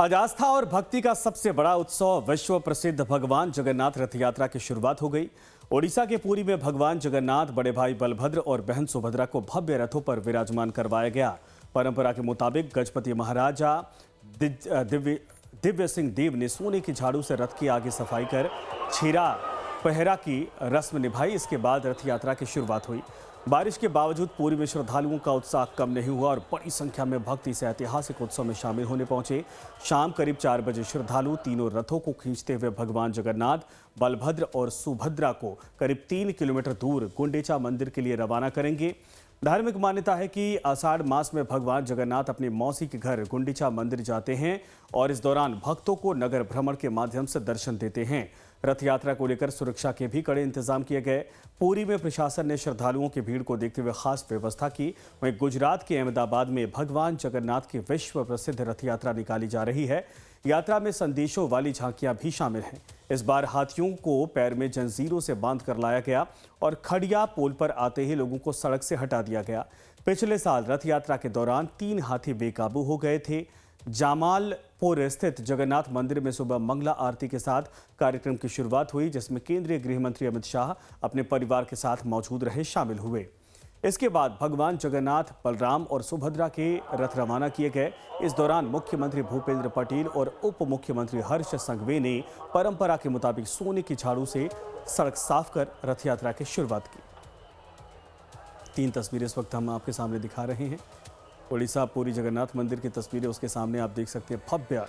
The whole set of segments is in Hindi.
आज आस्था और भक्ति का सबसे बड़ा उत्सव विश्व प्रसिद्ध भगवान जगन्नाथ रथ यात्रा की शुरुआत हो गई। ओडिशा के पुरी में भगवान जगन्नाथ, बड़े भाई बलभद्र और बहन सुभद्रा को भव्य रथों पर विराजमान करवाया गया। परंपरा के मुताबिक गजपति महाराजा दिव्य सिंह देव ने सोने की झाड़ू से रथ की आगे सफाई कर छेरा पहरा की रस्म निभाई। इसके बाद रथ यात्रा की शुरुआत हुई। बारिश के बावजूद पुरी में श्रद्धालुओं का उत्साह कम नहीं हुआ और बड़ी संख्या में भक्त इस ऐतिहासिक उत्सव में शामिल होने पहुंचे। शाम करीब 4 बजे श्रद्धालु तीनों रथों को खींचते हुए भगवान जगन्नाथ, बलभद्र और सुभद्रा को करीब 3 किलोमीटर दूर गुंडीचा मंदिर के लिए रवाना करेंगे। धार्मिक मान्यता है कि आषाढ़ मास में भगवान जगन्नाथ अपनी मौसी के घर गुंडीचा मंदिर जाते हैं और इस दौरान भक्तों को नगर भ्रमण के माध्यम से दर्शन देते हैं। रथ यात्रा को लेकर सुरक्षा के भी कड़े इंतजाम किए गए। पुरी में प्रशासन ने श्रद्धालुओं की भीड़ को देखते हुए खास व्यवस्था की। वहीं गुजरात के अहमदाबाद में भगवान जगन्नाथ की विश्व प्रसिद्ध रथ यात्रा निकाली जा रही है। यात्रा में संदेशों वाली झांकियां भी शामिल हैं। इस बार हाथियों को पैर में जंजीरों से बांध कर लाया गया और खड़िया पोल पर आते ही लोगों को सड़क से हटा दिया गया। पिछले साल रथ यात्रा के दौरान 3 हाथी बेकाबू हो गए थे। जामालपुर स्थित जगन्नाथ मंदिर में सुबह मंगला आरती के साथ कार्यक्रम की शुरुआत हुई, जिसमें केंद्रीय गृह मंत्री अमित शाह अपने परिवार के साथ मौजूद रहे, शामिल हुए। इसके बाद भगवान जगन्नाथ, बलराम और सुभद्रा के रथ रवाना किए गए। इस दौरान मुख्यमंत्री भूपेंद्र पटेल और उप मुख्यमंत्री हर्ष संघवी ने परंपरा के मुताबिक सोने की झाड़ू से सड़क साफ कर रथ यात्रा की शुरुआत की। 3 तस्वीरें इस वक्त हम आपके सामने दिखा रहे हैं। ओडिशा पुरी जगन्नाथ मंदिर की तस्वीरें उसके सामने आप देख सकते हैं। भव्य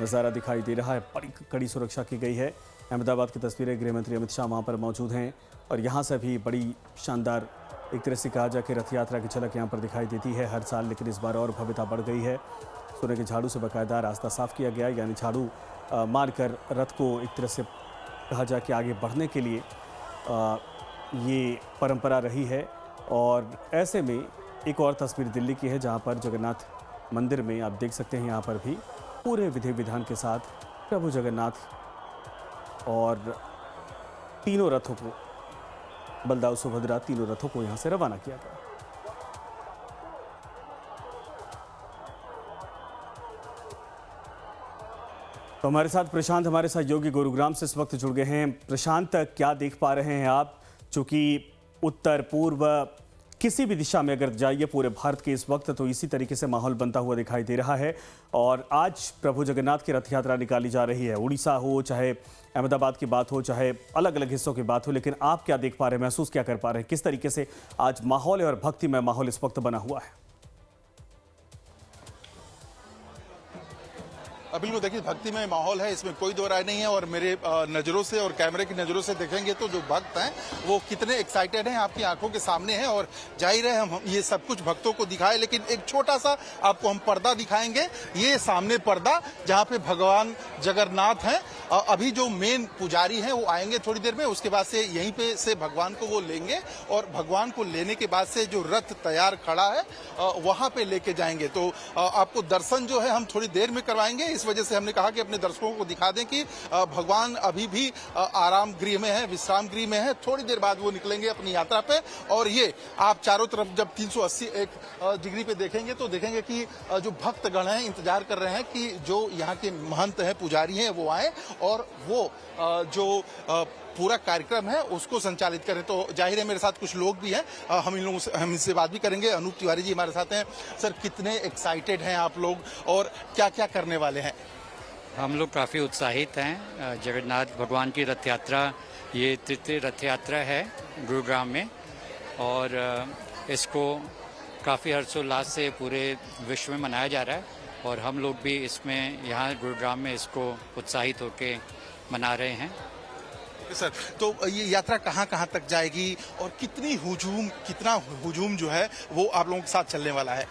नज़ारा दिखाई दे रहा है। बड़ी कड़ी सुरक्षा की गई है। अहमदाबाद की तस्वीरें, गृह मंत्री अमित शाह वहाँ पर मौजूद हैं और यहाँ से भी बड़ी शानदार, एक तरह से कहा जाए कि रथ यात्रा की झलक यहाँ पर दिखाई देती है हर साल, लेकिन इस बार और भव्यता बढ़ गई है। सोने के झाड़ू से बाकायदा रास्ता साफ किया गया, यानी झाड़ू मारकर रथ को एक तरह से कहा जाए कि आगे बढ़ने के लिए ये परंपरा रही है। और ऐसे में एक और तस्वीर दिल्ली की है, जहां पर जगन्नाथ मंदिर में आप देख सकते हैं, यहाँ पर भी पूरे विधि विधान के साथ प्रभु जगन्नाथ और तीनों रथों को, बलदाऊ सुभद्रा, तीनों रथों को यहाँ से रवाना किया गया। तो हमारे साथ प्रशांत, हमारे सहयोगी गुरुग्राम से इस वक्त जुड़ गए हैं। प्रशांत, क्या देख पा रहे हैं आप? चूंकि उत्तर पूर्व किसी भी दिशा में अगर जाइए पूरे भारत के इस वक्त, तो इसी तरीके से माहौल बनता हुआ दिखाई दे रहा है। और आज प्रभु जगन्नाथ की रथ यात्रा निकाली जा रही है। उड़ीसा हो, चाहे अहमदाबाद की बात हो, चाहे अलग अलग हिस्सों की बात हो, लेकिन आप क्या देख पा रहे हैं, महसूस क्या कर पा रहे हैं? किस तरीके से आज माहौल और भक्तिमय माहौल इस वक्त बना हुआ है? बिल्कुल, देखिए भक्तिमय माहौल है, इसमें कोई दो राय नहीं है। और मेरे नज़रों से और कैमरे की नज़रों से देखेंगे तो जो भक्त हैं वो कितने एक्साइटेड हैं आपकी आंखों के सामने हैं। और जाहिर है हम ये सब कुछ भक्तों को दिखाएं, लेकिन एक छोटा सा आपको हम पर्दा दिखाएंगे। ये सामने पर्दा जहाँ पे भगवान जगन्नाथ हैं, अभी जो मेन पुजारी हैं वो आएंगे थोड़ी देर में। उसके बाद से यहीं पे से भगवान को वो लेंगे और भगवान को लेने के बाद से जो रथ तैयार खड़ा है वहां पे लेके जाएंगे। तो आपको दर्शन जो है हम थोड़ी देर में करवाएंगे। इस वजह से हमने कहा कि अपने दर्शकों को दिखा दें कि भगवान अभी भी आराम गृह में है, विश्राम गृह में है। थोड़ी देर बाद वो निकलेंगे अपनी यात्रा पे। और ये आप चारों तरफ जब 380 डिग्री पे देखेंगे तो देखेंगे कि जो भक्तगण हैं इंतजार कर रहे हैं कि जो यहाँ के महंत हैं, पुजारी हैं, वो आए और वो जो पूरा कार्यक्रम है उसको संचालित करें। तो जाहिर है मेरे साथ कुछ लोग भी हैं, हम इनसे बात भी करेंगे। अनूप तिवारी जी हमारे साथ हैं। सर, कितने एक्साइटेड हैं आप लोग और क्या क्या करने वाले हैं? हम लोग काफ़ी उत्साहित हैं। जगन्नाथ भगवान की रथ यात्रा, ये तृतीय रथ यात्रा है गुरुग्राम में, और इसको काफ़ी हर्षोल्लास से पूरे विश्व में मनाया जा रहा है। और हम लोग भी इसमें यहाँ गुरुग्राम में इसको उत्साहित होकर मना रहे हैं। सर, तो ये यात्रा कहाँ कहाँ तक जाएगी और कितना हुजूम जो है वो आप लोगों के साथ चलने वाला है?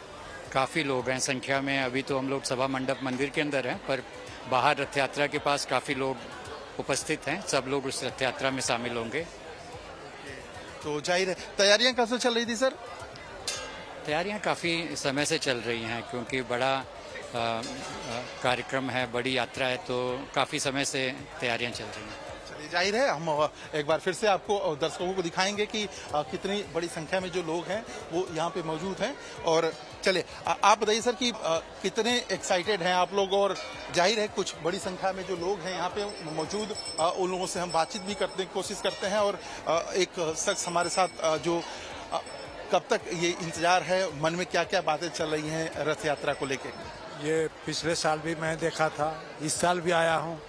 काफ़ी लोग हैं संख्या में। अभी तो हम लोग सभा मंडप मंदिर के अंदर हैं, पर बाहर रथ यात्रा के पास काफ़ी लोग उपस्थित हैं। सब लोग उस रथ यात्रा में शामिल होंगे। तो जाहिर है तैयारियां कैसे चल रही थी सर? तैयारियां काफ़ी समय से चल रही हैं, क्योंकि बड़ा कार्यक्रम है, बड़ी यात्रा है, तो काफ़ी समय से तैयारियां चल रही हैं। जाहिर है हम एक बार फिर से आपको और दर्शकों को दिखाएंगे कि कितनी बड़ी संख्या में जो लोग हैं वो यहाँ पे मौजूद हैं। और चले आप बताइए सर कि कितने एक्साइटेड हैं आप लोग, और जाहिर है कुछ बड़ी संख्या में जो लोग हैं यहाँ पे मौजूद, उन लोगों से हम बातचीत भी करने की कोशिश करते हैं। और एक शख्स हमारे साथ जो कब तक ये इंतजार है, मन में क्या क्या बातें चल रही हैं रथ यात्रा को लेके? ये पिछले साल भी मैं देखा था, इस साल भी आया हूँ।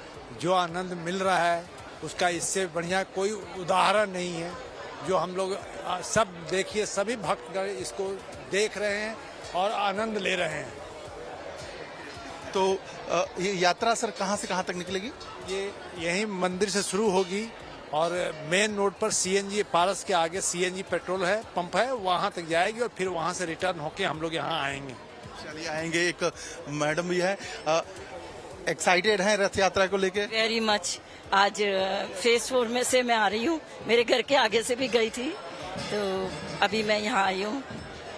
जो आनंद मिल रहा है उसका इससे बढ़िया कोई उदाहरण नहीं है। जो हम लोग सब देखिए, सभी भक्तगण इसको देख रहे हैं और आनंद ले रहे हैं। तो ये यात्रा सर कहाँ से कहाँ तक निकलेगी? ये यहीं मंदिर से शुरू होगी और मेन रोड पर सीएनजी, पारस के आगे सीएनजी पेट्रोल है, पंप है, वहाँ तक जाएगी और फिर वहाँ से रिटर्न होके हम लोग यहाँ आएंगे। चलिए आएंगे। एक मैडम भी है, एक्साइटेड हैं रथ यात्रा को लेके? Very much. आज फेज 4 में से मैं आ रही हूँ, मेरे घर के आगे से भी गई थी, तो अभी मैं यहाँ आई हूँ।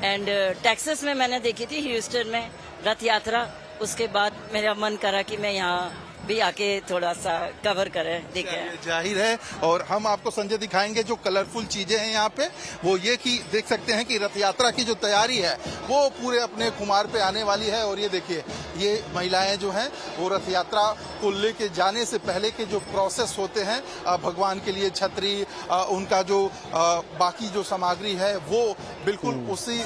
एंड टेक्सास में मैंने देखी थी, ह्यूस्टन में रथ यात्रा, उसके बाद मेरा मन करा कि मैं यहाँ भी आके थोड़ा सा कवर करें, देखें। जाहिर है। और हम आपको संजय दिखाएंगे जो कलरफुल चीजें हैं यहाँ पे, वो ये कि देख सकते हैं कि रथ यात्रा की जो तैयारी है वो पूरे अपने खुमार पे आने वाली है। और ये देखिए, ये महिलाएं जो हैं वो रथ यात्रा को लेके जाने से पहले के जो प्रोसेस होते हैं, भगवान के लिए छतरी, उनका जो बाकी जो सामग्री है वो बिल्कुल उसी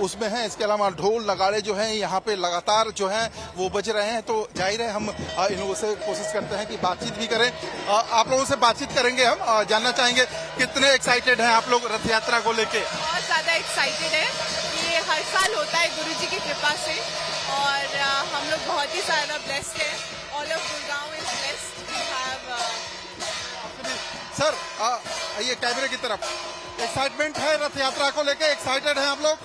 उसमें है। इसके अलावा ढोल नगाड़े जो हैं यहाँ पे लगातार जो हैं वो बज रहे हैं। तो जाहिर है हम इन लोगों से कोशिश करते हैं कि बातचीत भी करें। आप लोगों से बातचीत करेंगे, हम जानना चाहेंगे कितने एक्साइटेड हैं आप लोग रथ यात्रा को लेके? बहुत ज़्यादा एक्साइटेड है। ये हर साल होता है गुरुजी की कृपा से, और हम लोग बहुत ही ज़्यादा ब्लेस्ड हैं। All of Gurgaon is blessed. We have sir ये कैमरे की तरफ, एक्साइटमेंट है रथ यात्रा को लेके? एक्साइटेड हैं आप लोग?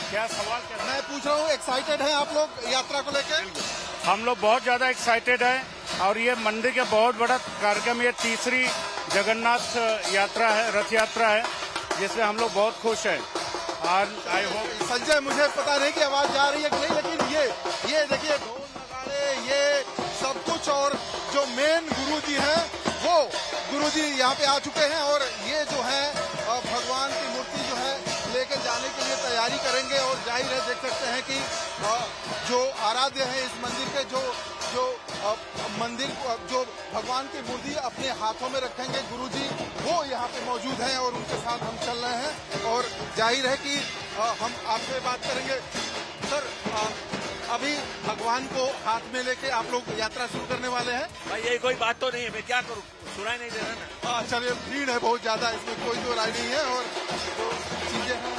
क्या सवाल क्या? मैं पूछ रहा हूँ, एक्साइटेड हैं आप लोग यात्रा को लेके? हम लोग बहुत ज्यादा एक्साइटेड हैं और ये मंदिर का बहुत बड़ा कार्यक्रम, ये तीसरी जगन्नाथ यात्रा है, रथ यात्रा है, जिसमें हम लोग बहुत खुश हैं। और आई होप संजय, मुझे पता नहीं कि आवाज जा रही है कि नहीं, लेकिन ये देखिए ढोल नगाड़े, ये सब कुछ, और जो मेन गुरुजी हैं वो गुरुजी यहाँ पे आ चुके हैं। और ये जो है भगवान की मूर्ति जो है लेके जाने के लिए तैयारी करेंगे। और जाहिर है देख सकते हैं कि जो आराध्य है इस मंदिर के, जो भगवान की मूर्ति अपने हाथों में रखेंगे गुरुजी, वो यहाँ पे मौजूद हैं और उनके साथ हम चल रहे हैं। और जाहिर है कि हम आपसे बात करेंगे। सर अभी भगवान को हाथ में लेके आप लोग यात्रा शुरू करने वाले हैं? भाई यही कोई बात तो नहीं है, मैं क्या करूँ, सुनाई नहीं दे रहा ना। चलिए, भीड़ है बहुत ज्यादा, इसमें कोई दो राय नहीं है। और जो चीजें हैं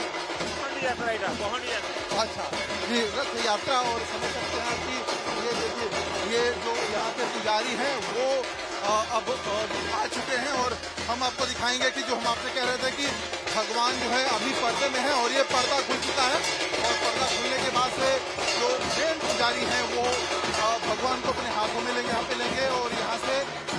अच्छा जी, रथ यात्रा, और समझ सकते हैं कि ये देखिए, ये जो यहाँ पे पुजारी हैं वो अब आ चुके हैं। और हम आपको दिखाएंगे कि जो हम आपसे कह रहे थे कि भगवान जो है अभी पर्दे में है, और ये पर्दा खुल चुका है। और पर्दा खुलने के बाद से जो मेन पुजारी हैं वो भगवान को अपने हाथों में लेंगे, यहाँ पे लेंगे और यहाँ से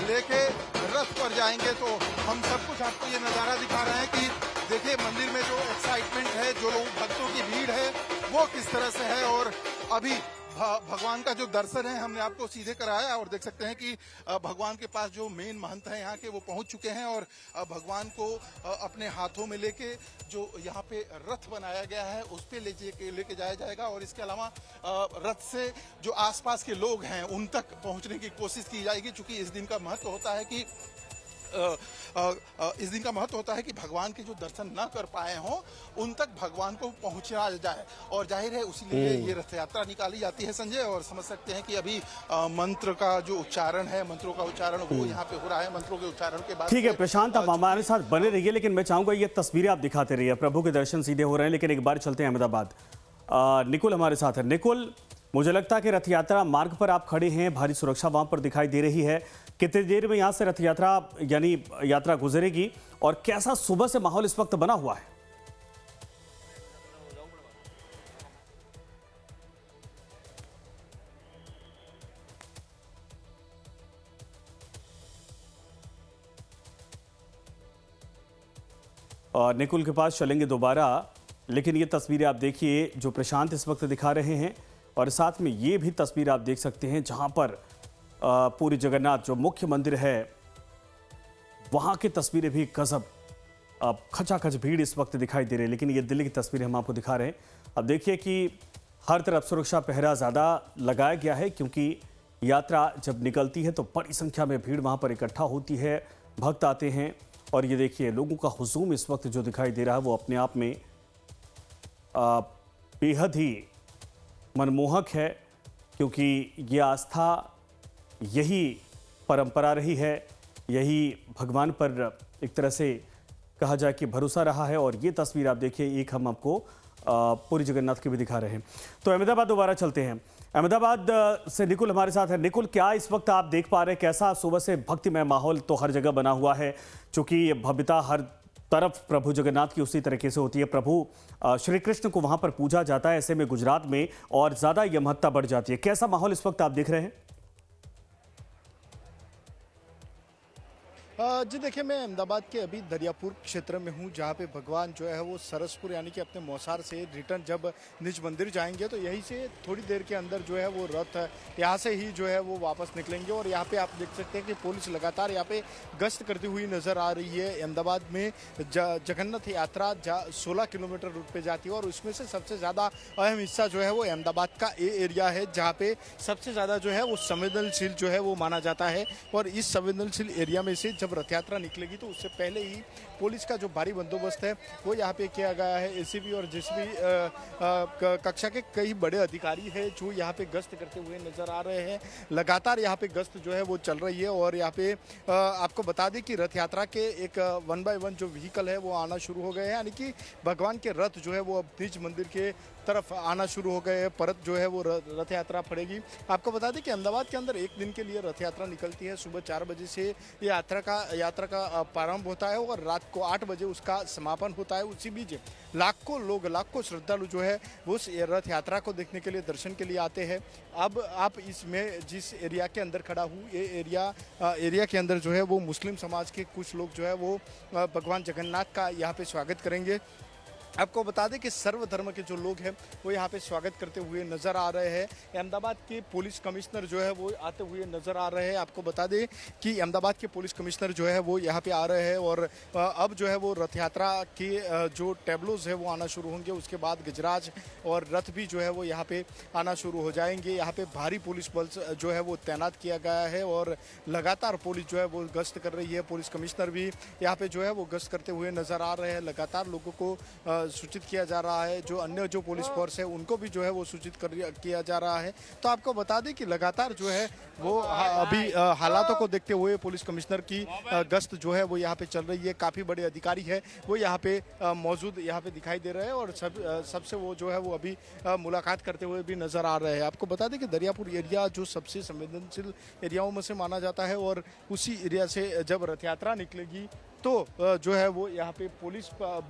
लेके रथ पर जाएंगे। तो हम सब कुछ आपको ये नज़ारा दिखा रहे हैं कि देखिए मंदिर में जो एक्साइटमेंट है, जो लोग भक्तों की भीड़ है वो किस तरह से है। और अभी भगवान का जो दर्शन है हमने आपको सीधे कराया, और देख सकते हैं कि भगवान के पास जो मेन महंत हैं यहाँ के वो पहुंच चुके हैं। और भगवान को अपने हाथों में लेके जो यहाँ पे रथ बनाया गया है उस पे लेके जाया जाएगा। और इसके अलावा रथ से जो आसपास के लोग हैं उन तक पहुंचने की कोशिश की जाएगी, क्योंकि इस दिन का महत्व होता है कि इस दिन का महत्व होता है कि भगवान के जो दर्शन न कर पाए हों उन तक भगवान को पहुंचाया जाए। और जाहिर है उसी लिए ये रथ यात्रा निकाली जाती है संजय। और समझ सकते हैं कि अभी मंत्र का जो उच्चारण है, मंत्रों का उच्चारण वो यहाँ पे हो रहा है। मंत्रों के उच्चारण के बाद ठीक है प्रशांत, आप हमारे साथ बने रहिए, लेकिन मैं चाहूंगा ये तस्वीरें आप दिखाते रहिए। प्रभु के दर्शन सीधे हो रहे हैं, लेकिन एक बार चलते हैं अहमदाबाद। निकुल हमारे साथ है। निकुल, मुझे लगता है कि रथ यात्रा मार्ग पर आप खड़े हैं, भारी सुरक्षा वहां पर दिखाई दे रही है। कितनी देर में यहां से रथ यात्रा यानी यात्रा गुजरेगी, और कैसा सुबह से माहौल इस वक्त बना हुआ है? और निकुल के पास चलेंगे दोबारा, लेकिन ये तस्वीरें आप देखिए जो प्रशांत इस वक्त दिखा रहे हैं, और साथ में ये भी तस्वीर आप देख सकते हैं जहां पर पूरी जगन्नाथ जो मुख्य मंदिर है वहां की तस्वीरें भी गजब। अब खचाखच भीड़ इस वक्त दिखाई दे रही है, लेकिन ये दिल्ली की तस्वीरें हम आपको दिखा रहे हैं। अब देखिए कि हर तरफ सुरक्षा पहरा ज़्यादा लगाया गया है, क्योंकि यात्रा जब निकलती है तो बड़ी संख्या में भीड़ वहां पर इकट्ठा होती है, भक्त आते हैं। और ये देखिए लोगों का हुजूम इस वक्त जो दिखाई दे रहा है वो अपने आप में बेहद ही मनमोहक है, क्योंकि ये आस्था, यही परंपरा रही है, यही भगवान पर एक तरह से कहा जाए कि भरोसा रहा है। और ये तस्वीर आप देखिए, एक हम आपको पूरी जगन्नाथ की भी दिखा रहे हैं। तो अहमदाबाद दोबारा चलते हैं। अहमदाबाद से निकुल हमारे साथ है। निकुल, क्या इस वक्त आप देख पा रहे हैं, कैसा सुबह से भक्तिमय माहौल तो हर जगह बना हुआ है, चूंकि भव्यता हर तरफ प्रभु जगन्नाथ की उसी तरीके से होती है, प्रभु श्री कृष्ण को वहां पर पूजा जाता है, ऐसे में गुजरात में और ज्यादा यह महत्ता बढ़ जाती है। कैसा माहौल इस वक्त आप देख रहे हैं? जी देखिए, मैं अहमदाबाद के अभी दरियापुर क्षेत्र में हूँ, जहाँ पे भगवान जो है वो सरसपुर यानी कि अपने मौसार से रिटर्न जब निज मंदिर जाएंगे तो यहीं से थोड़ी देर के अंदर जो है वो रथ यहाँ से ही जो है वो वापस निकलेंगे। और यहाँ पे आप देख सकते हैं कि पुलिस लगातार यहाँ पे गश्त करती हुई नज़र आ रही है। अहमदाबाद में जगन्नाथ यात्रा 16 किलोमीटर रूट पर जाती है और उसमें से सबसे ज़्यादा अहम हिस्सा जो है वो अहमदाबाद का एरिया है, जहाँ पे सबसे ज़्यादा जो है वो संवेदनशील जो है वो माना जाता है। और इस संवेदनशील एरिया में से जब रथ यात्रा निकलेगी तो उससे पहले ही पुलिस का जो भारी बंदोबस्त है वो यहाँ पे किया गया है। एसीपी और जेसीपी कक्षा के कई बड़े अधिकारी हैं जो यहाँ पे गश्त करते हुए नजर आ रहे हैं। लगातार यहाँ पे गश्त जो है वो चल रही है। और यहाँ पे आपको बता दें कि रथ यात्रा के एक 1 बाय 1 जो व्हीकल है वो आना शुरू हो गए हैं, यानी कि भगवान के रथ जो है वो अब निज मंदिर के तरफ आना शुरू हो गए हैं। परत जो है वो रथ यात्रा पड़ेगी। आपको बता दें कि अहमदाबाद के अंदर एक दिन के लिए रथ यात्रा निकलती है। सुबह 4 बजे से ये यात्रा का प्रारंभ होता है और रात को 8 बजे उसका समापन होता है। उसी बीच लाखों लोग, लाखों श्रद्धालु जो है वो उस रथ यात्रा को देखने के लिए, दर्शन के लिए आते हैं। अब आप इसमें जिस एरिया के अंदर खड़ा हूँ, ये एरिया के अंदर जो है वो मुस्लिम समाज के कुछ लोग जो है वो भगवान जगन्नाथ का यहाँ पे स्वागत करेंगे। आपको बता दें कि सर्व धर्म के जो लोग हैं वो यहाँ पे स्वागत करते हुए नज़र आ रहे हैं। अहमदाबाद के पुलिस कमिश्नर जो है वो आते हुए नज़र आ रहे हैं। आपको बता दें कि अहमदाबाद के पुलिस कमिश्नर जो है वो यहाँ पे आ रहे हैं और अब जो है वो रथ यात्रा के जो टेबलोज है वो आना शुरू होंगे। उसके बाद गजराज और रथ भी जो है वो यहाँ पे आना शुरू हो जाएंगे। यहाँ पे भारी पुलिस बल जो है वो तैनात किया गया है और लगातार पुलिस जो है वो गश्त कर रही है। पुलिस कमिश्नर भी यहाँ पे जो है वो गश्त करते हुए नज़र आ रहे हैं। लगातार लोगों को सूचित किया जा रहा है, जो अन्य जो पुलिस फोर्स है उनको भी जो है वो सूचित किया जा रहा है। तो आपको बता दें कि लगातार जो है वो अभी हालातों को देखते हुए पुलिस कमिश्नर की गश्त जो है वो यहाँ पे चल रही है। काफ़ी बड़े अधिकारी है वो यहाँ पे मौजूद यहाँ पे दिखाई दे रहे हैं और सबसे वो जो है वो अभी मुलाकात करते हुए भी नज़र आ रहे हैं। आपको बता दें कि दरियापुर एरिया जो सबसे संवेदनशील एरियाओं में से माना जाता है और उसी एरिया से जब रथ यात्रा निकलेगी तो जो है वो यहाँ पे पुलिस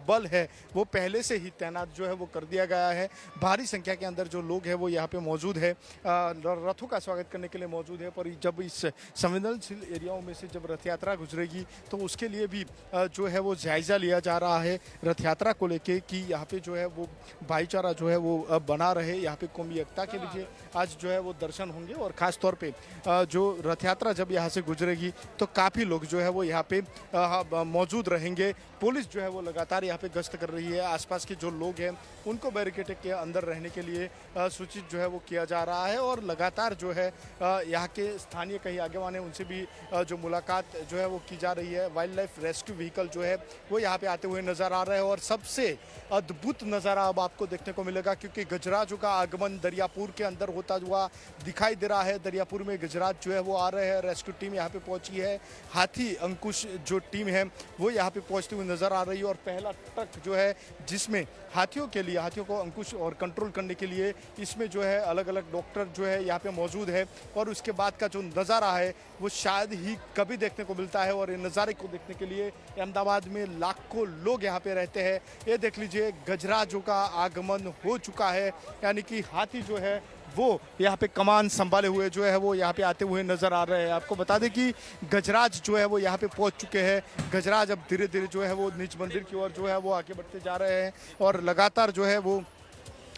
बल है वो पहले से ही तैनात जो है वो कर दिया गया है। भारी संख्या के अंदर जो लोग हैं वो यहाँ पे मौजूद है, रथों का स्वागत करने के लिए मौजूद है। पर जब इस संवेदनशील एरियाओं में से जब रथ यात्रा गुजरेगी तो उसके लिए भी जो है वो जायज़ा लिया जा रहा है रथ यात्रा को लेके कि यहाँ पे जो है वो भाईचारा जो है वो बना रहे। यहाँ पे कौमी एकता के लिए आज जो है वो दर्शन होंगे और ख़ास तौर पर जो रथ यात्रा जब यहाँ से गुजरेगी तो काफ़ी लोग जो है वो यहाँ पे मौजूद रहेंगे। पुलिस जो है वो लगातार यहाँ पे गश्त कर रही है। आसपास के जो लोग हैं उनको बैरिकेड के अंदर रहने के लिए सूचित जो है वो किया जा रहा है और लगातार जो है यहाँ के स्थानीय कई आगेवान हैं उनसे भी जो मुलाकात जो है वो की जा रही है। वाइल्ड लाइफ रेस्क्यू व्हीकल जो है वो यहाँ पे आते हुए नज़र आ रहे हैं और सबसे अद्भुत नज़ारा अब आपको देखने को मिलेगा क्योंकि गजराजों का आगमन दरियापुर के अंदर होता हुआ दिखाई दे रहा है। दरियापुर में गजराज जो है वो आ रहे हैं, रेस्क्यू टीम यहाँ पे पहुँची है। हाथी अंकुश जो टीम है वो यहाँ पे पहुँचती हुई नज़र आ रही है और पहला ट्रक जो है जिसमें हाथियों को अंकुश और कंट्रोल करने के लिए इसमें जो है अलग अलग डॉक्टर जो है यहाँ पे मौजूद है। और उसके बाद का जो नज़ारा है वो शायद ही कभी देखने को मिलता है और इस नज़ारे को देखने के लिए अहमदाबाद में लाखों लोग यहाँ पे रहते हैं। ये देख लीजिए गजराजों का आगमन हो चुका है, यानी कि हाथी जो है वो यहाँ पे कमान संभाले हुए जो है वो यहाँ पे आते हुए नज़र आ रहे हैं। आपको बता दें कि गजराज जो है वो यहाँ पे पहुँच चुके हैं। गजराज अब धीरे धीरे जो है वो निज मंदिर की ओर जो है वो आगे बढ़ते जा रहे हैं और लगातार जो है वो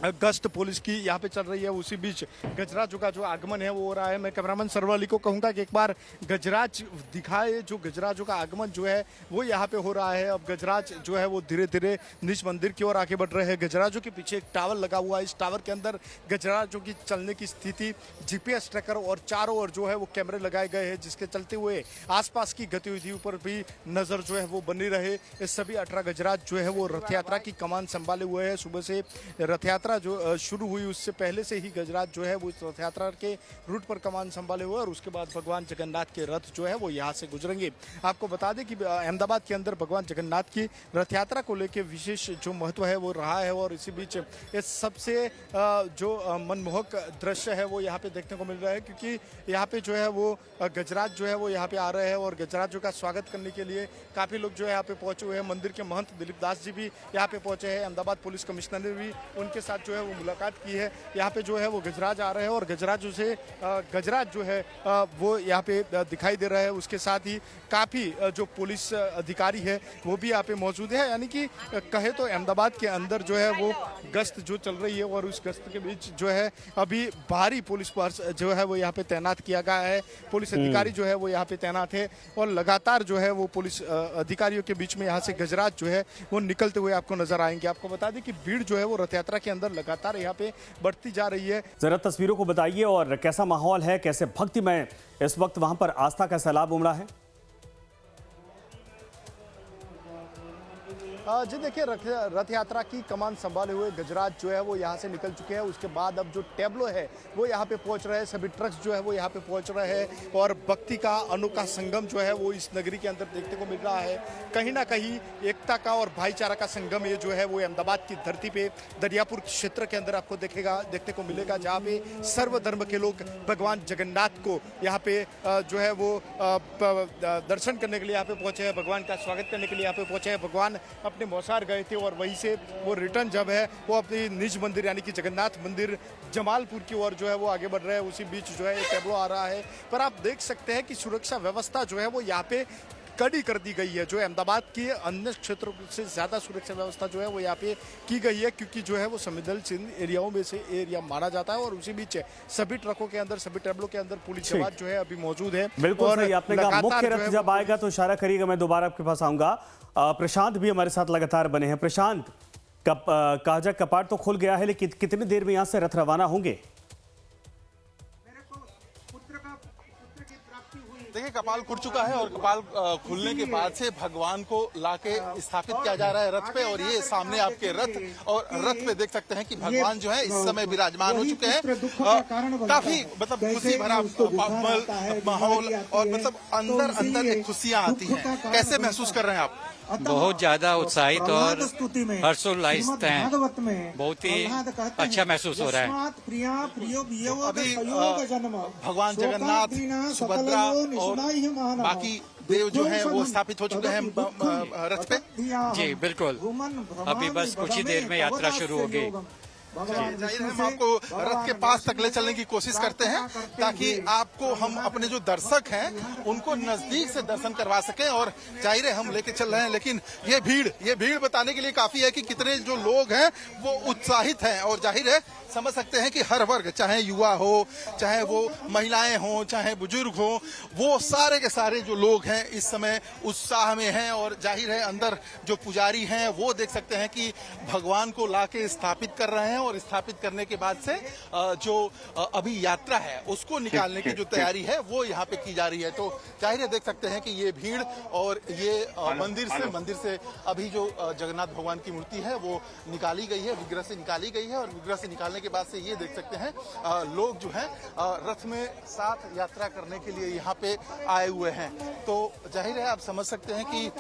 गश्त पुलिस की यहाँ पे चल रही है। उसी बीच गजराजों का जो आगमन है वो हो रहा है। मैं कैमरामैन सरवली को कहूँगा कि एक बार गजराज दिखाए। जो गजराजों का आगमन जो है वो यहाँ पे हो रहा है। अब गजराज जो है वो धीरे धीरे निज मंदिर की ओर आगे बढ़ रहे हैं। गजराजों के पीछे एक टावर लगा हुआ है। इस टावर के अंदर गजराजों की चलने की स्थिति, GPS ट्रैकर और चारों ओर जो है वो कैमरे लगाए गए हैं, जिसके चलते हुए आसपास की गतिविधियों पर भी नजर जो है वो बनी रहे। इस सभी 18 गजराज जो है वो रथ यात्रा की कमान संभाले हुए हैं। सुबह से रथ यात्रा जो शुरू हुई उससे पहले से ही गजराज जो है वो इस रथ यात्रा के रूट पर कमान संभाले हुए और उसके बाद भगवान जगन्नाथ के रथ जो है वो यहाँ से गुजरेंगे। आपको बता दें कि अहमदाबाद के अंदर भगवान जगन्नाथ की रथ यात्रा को लेकर विशेष जो महत्व है वो रहा है और इसी बीच इस सबसे जो मनमोहक दृश्य है वो यहाँ पे देखने को मिल रहा है, क्योंकि यहाँ पे जो है वो गजराज जो है वो यहाँ पे आ रहे हैं और गजराजों का स्वागत करने के लिए काफी लोग जो है यहाँ पे पहुंचे हुए हैं। मंदिर के महंत दिलीप दास जी भी यहाँ पे पहुंचे हैं। अहमदाबाद पुलिस कमिश्नर ने भी उनके साथ जो है वो मुलाकात की है। यहाँ पे जो है वो गजराज आ रहे हैं और गजराजों से गजराज जो है वो यहाँ पे दिखाई दे रहा है। उसके साथ ही काफी जो पुलिस अधिकारी है वो भी यहाँ पे मौजूद है। यानी कि कहे तो अहमदाबाद के अंदर जो है वो गश्त जो चल रही है और उस गश्त के बीच जो है अभी भारी पुलिस फोर्स जो है वो यहाँ पे तैनात किया गया है। पुलिस अधिकारी जो है वो यहाँ पे तैनात है और लगातार जो है वो पुलिस अधिकारियों के बीच में यहाँ से गजराज जो है वो निकलते हुए आपको नजर आएंगे। आपको बता दें कि भीड़ जो है वो रथ यात्रा के अंदर लगातार यहाँ पे बढ़ती जा रही है। जरा तस्वीरों को बताइए और कैसा माहौल है, कैसे भक्तिमय इस वक्त वहां पर आस्था का सैलाब उमड़ा है। जी देखिए, रथ यात्रा की कमान संभाले हुए गजराज जो है वो यहाँ से निकल चुके हैं। उसके बाद अब जो टेब्लो है वो यहाँ पे पहुँच रहे हैं। सभी ट्रक्स जो है वो यहाँ पे पहुँच रहे हैं और भक्ति का अनोखा संगम जो है वो इस नगरी के अंदर देखने को मिल रहा है। कहीं ना कहीं एकता का और भाईचारा का संगम ये जो है वो अहमदाबाद की धरती पे दरियापुर क्षेत्र के अंदर आपको देखने को मिलेगा, जहाँ पे सर्वधर्म के लोग भगवान जगन्नाथ को यहाँ पे जो है वो दर्शन करने के लिए यहाँ पे पहुँचे हैं, भगवान का स्वागत करने के लिए यहाँ पे पहुँचे हैं। भगवान अपने मौसार गए थे और वहीं से वो रिटर्न जब है वो अपनी निज मंदिर यानी कि जगन्नाथ मंदिर जमालपुर की ओर जो है वो आगे बढ़ रहे हैं। उसी बीच जो है ये टेब्लो आ रहा है, पर आप देख सकते हैं कि सुरक्षा व्यवस्था जो है वो यहाँ पे कड़ी कर दी गई है। जो अहमदाबाद के अन्य क्षेत्रों से ज्यादा सुरक्षा व्यवस्था जो है वो यहाँ पे की गई है, क्योंकि जो है वो संवेदनशील एरियाओं में से एरिया माना जाता है और उसी बीच सभी ट्रकों के अंदर, सभी टेबलों के अंदर पुलिस जवान जो है अभी मौजूद है। बिल्कुल सही आपने कहा। मुख्य रथ जब आएगा तो इशारा करिएगा, मैं दोबारा आपके पास आऊंगा। प्रशांत भी हमारे साथ लगातार बने हैं। प्रशांत, काजा कपाट तो खुल गया है, लेकिन कितनी देर में यहाँ से रथ रवाना होंगे? देखिए, कपाल खुल चुका है और कपाल खुलने के बाद से भगवान को लाके स्थापित किया जा रहा है रथ पे। और ये सामने आपके रथ और रथ पे देख सकते हैं कि भगवान जो है इस समय विराजमान हो चुके हैं। काफी मतलब खुशी भरा माहौल और मतलब अंदर एक खुशियां आती हैं। कैसे महसूस कर रहे हैं आप? बहुत ज्यादा उत्साहित और हर्षोल्लासित हैं। बहुत ही अच्छा महसूस हो रहा है। अभी भगवान जगन्नाथ, सुभद्रा और बाकी देव जो है वो स्थापित हो चुके हैं रथ पे। जी बिल्कुल, अभी बस कुछ ही देर में यात्रा शुरू होगी। जाहिर है हम आपको रथ के पास तक ले चलने की कोशिश करते हैं ताकि आपको हम अपने जो दर्शक हैं उनको नजदीक से दर्शन करवा सकें। और जाहिर है हम लेके चल रहे हैं, लेकिन ये भीड़ बताने के लिए काफी है कि कितने जो लोग हैं वो उत्साहित हैं। और जाहिर है समझ सकते हैं कि हर वर्ग, चाहे युवा हो, चाहे वो महिलाएं हो, चाहे बुजुर्ग हो, वो सारे के सारे जो लोग हैं इस समय उत्साह में हैं। और जाहिर है अंदर जो पुजारी हैं वो देख सकते हैं कि भगवान को लाके स्थापित कर रहे हैं और स्थापित करने के बाद से जो अभी यात्रा है उसको निकालने की जो तैयारी है वो यहाँ पे की जा रही है। तो जाहिर है देख सकते हैं कि ये भीड़ और ये मंदिर से अभी जो जगन्नाथ भगवान की मूर्ति है वो निकाली गई है, विग्रह से निकाली गई है। और विग्रह से निकालने के बाद से ये देख सकते हैं लोग जो है रथ में साथ यात्रा करने के लिए यहाँ पे आए हुए हैं। तो जाहिर है आप समझ सकते हैं कि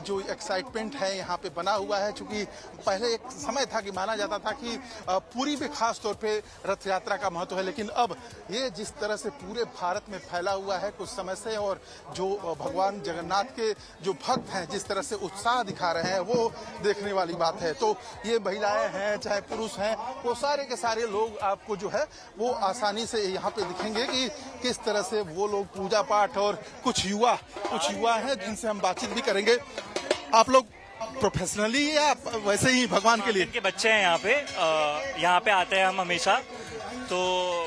जो एक्साइटमेंट है यहाँ पे बना हुआ है। चूंकि पहले एक समय था कि माना जाता था कि पूरी में खास तौर पे रथ यात्रा का महत्व है, लेकिन अब ये जिस तरह से पूरे भारत में फैला हुआ है कुछ समय से, और जो भगवान जगन्नाथ के जो भक्त हैं जिस तरह से उत्साह दिखा रहे हैं वो देखने वाली बात है। तो ये महिलाएं हैं चाहे पुरुष हैं, वो सारे के सारे लोग आपको जो है वो आसानी से यहाँ पे दिखेंगे कि किस तरह से वो लोग पूजा पाठ, और कुछ युवा हैं जिनसे हम बातचीत भी करेंगे। आप लोग प्रोफेशनली या वैसे ही भगवान के लिए? इनके बच्चे हैं यहाँ पे आते हैं हम हमेशा, तो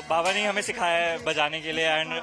बाबा ने हमें सिखाया है बजाने के लिए एंड